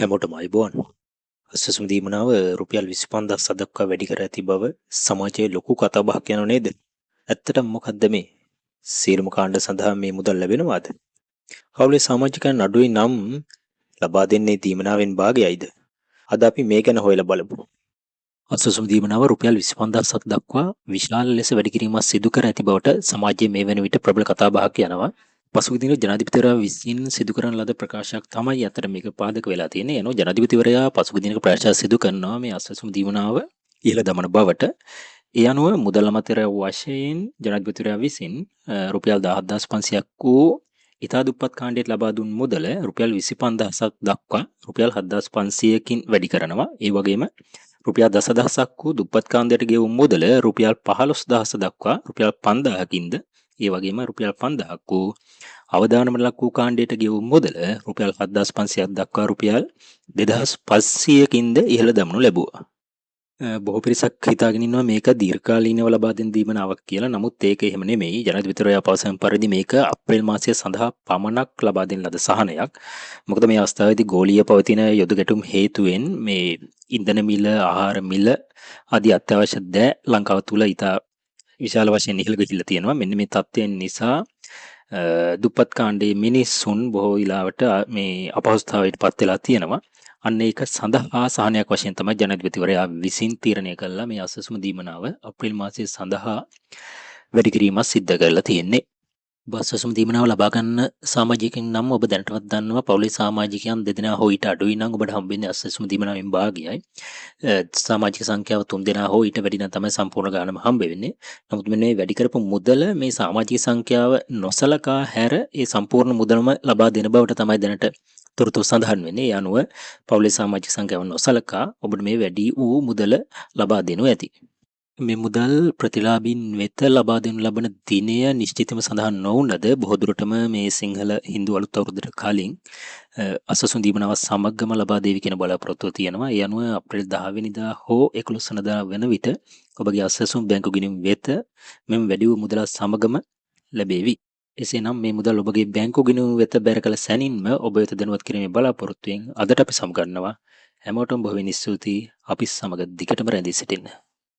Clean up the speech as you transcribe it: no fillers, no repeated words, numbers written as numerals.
හැමෝටම අයිබෝන් අස්සසුම් දීමනාව රුපියල් 25,000 දක්වා වැඩි කර ඇති බව සමාජයේ ලොකු කතාබහක් යනව නේද? ඇත්තටම මොකද්ද මේ? සීලම කාණ්ඩ සඳහා මේ මුදල් ලැබෙනවාද? හවුලේ සමාජිකයන් අඩුයි නම් ලබා දෙන්නේ දීමනාවෙන් භාගයයිද? අද අපි මේ ගැන හොයලා බලමු. අස්සසුම් දීමනාව රුපියල් 25,000ක් දක්වා විශාල ලෙස වැඩි කිරීමක් සිදු කර ඇති බවට සමාජයේ මේ වන විට ප්‍රබල කතාබහක් යනවා. පසුගිය දින ජනාධිපතිවරයා විසින් සිදු කරන ලද ප්‍රකාශයක් තමයි අතට මේක පාදක වෙලා තියෙන්නේ. එනෝ ජනාධිපතිවරයා පසුගිය දිනක ප්‍රකාශය සිදු කරනවා මේ අස්සසුම් දීමනාව ඉහළ දමන බවට. ඒ අනුව මුදල් අමාත්‍ය වශයෙන් ජනාධිපතිවරයා විසින් රුපියල් 17,500ක් වූ ඉතා දුප්පත් කාණ්ඩයට ලබා දුන් මුදල රුපියල් 25,000ක් දක්වා රුපියල් 7,500කින් වැඩි කරනවා. ඒ වගේම රුපියල් 10,000ක් වූ දුප්පත් කාණ්ඩයට ගෙවූ මුදල රුපියල් 15,000 දක්වා රුපියල් 5,000කින්ද ඒ වගේම රුපියල් 5,000ක් වූ අවදානමට ලක් වූ කාණ්ඩයට ගෙවූ මුදල රුපියල් 7,500ක් දක්වා රුපියල් 2,500කින්ද ඉහළ දමනු ලැබුවා. බොහෝ පිරිසක් හිතාගෙන ඉන්නවා මේක දීර්ඝකාලීනව ලබා දෙන දීමනාවක් කියලා. නමුත් ඒක එහෙම නෙමෙයි. ජනාධිපතිවරයා පවසන පරිදි මේක අප්‍රේල් මාසය සඳහා පමණක් ලබා දෙන ලද සහනයක්. මොකද මේ අවස්ථාවේදී ගෝලීය පවතින යොද ගැටුම් හේතුවෙන් මේ ඉන්ධන මිල, ආහාර මිල ආදී අත්‍යවශ්‍ය දෑ ලංකාව තුල ඉතා විශාල වශයෙන් ඉහළ ගිහිල්ලා තියෙනවා. මෙන්න මේ තත්ත්වයන් නිසා දුප්පත් කාණ්ඩයේ මිනිස්සුන් බොහෝ වෙලාවට මේ අපහසුතාවයට පත් වෙලා තියෙනවා. අන්න ඒක සඳහා සහනයක් වශයෙන් තමයි ජනාධිපතිවරයා විසින් තීරණය කළා මේ අස්සසුම දීමනාව අප්‍රේල් මාසයේ සඳහා වැඩි කිරීමක් සිද්ධ කරලා තියෙන්නේ. අස්සසුම දීමනාව ලබා ගන්න සමාජිකයන් නම් ඔබ දැනටවත් දන්නවා පවුලේ සමාජිකයන් දෙදෙනා හෝ ඊට අඩුයි නම් ඔබට හම්බෙන්නේ අස්සසුම දීමනාවෙන් භාගයයි. සමාජික සංඛ්‍යාව 3 දෙනා හෝ ඊට වැඩි නම් තමයි සම්පූර්ණ ගානම හම්බ වෙන්නේ. නමුත් මෙන්න මේ වැඩි කරපු මුදල මේ සමාජික සංඛ්‍යාව නොසලකා හැර ඒ සම්පූර්ණ මුදලම ලබා දෙන බවට තමයි දැනට තොරතුරු සඳහන් වෙන්නේ. ඒ අනුව පවුලේ සමාජික සංඛ්‍යාව නොසලකා ඔබට මේ වැඩි වූ මුදල ලබා දෙනු ඇති. මේ මුදල් ප්‍රතිලාභීන් වෙත ලබා දෙනු ලබන දිනය නිශ්චිතව සඳහන් නොවුනද බොහෝ දුරටම මේ සිංහල හින්දු අලුත් අවුරුද්දට කලින් අස්සසුම් දීමනාව සමගම ලබා දේවි කියන බලාපොරොත්තුව තියෙනවා. ඒ අනුව අප්‍රේල් 10 වෙනිදා හෝ 11 වෙනිදා වෙන විට ඔබගේ අස්සසුම් බැංකු ගිණුම් වෙත මෙම වැඩි වූ මුදල සමගම ලැබේවි. එසේනම් මේ මුදල් ඔබගේ බැංකු ගිණුම වෙත බැර කළ සැනින්ම ඔබ වෙත දැනුවත් කිරීමේ බලාපොරොත්තුවෙන් අදට අපි සමුගන්නවා. හැමෝටම බොහොම ස්තුතියි. අපි සමග දිගටම රැඳී සිටින්න.